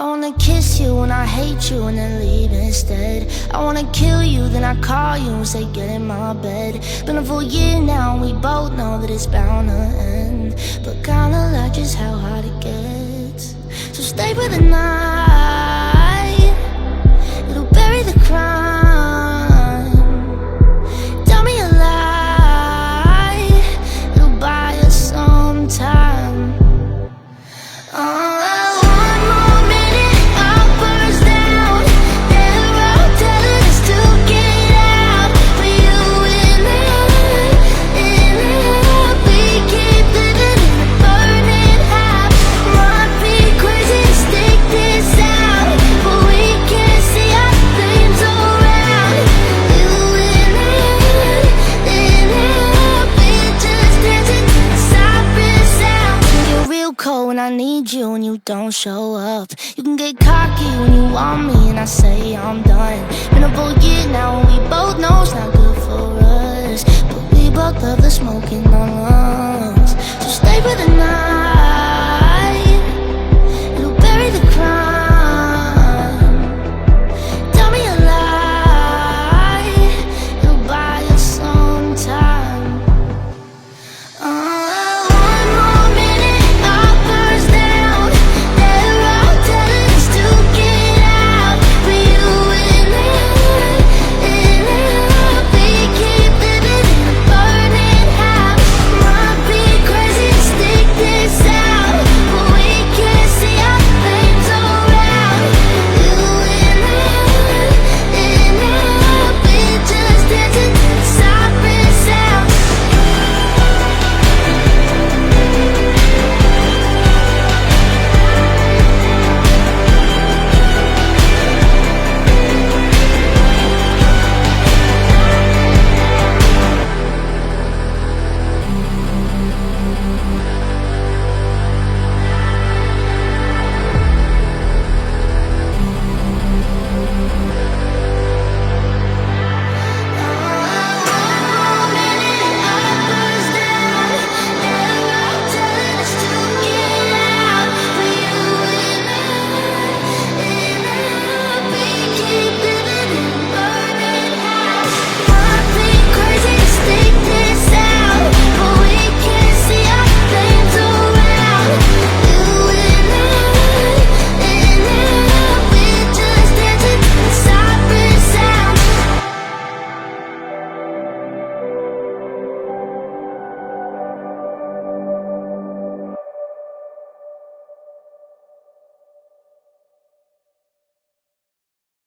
I wanna kiss you when I hate you and then leave instead. I wanna kill you, then I call you and say get in my bed. Been a full year now and we both know that it's bound to end, but kinda like just how hard it gets. So stay for the night, it'll bury the crime. Tell me a lie, it'll buy us some time. When I need you and you don't show up, you can get cocky when you want me and I say I'm done. Been a full year now and we both know it's not good for us, but we both love the smoke in our lungs. So stay for the night.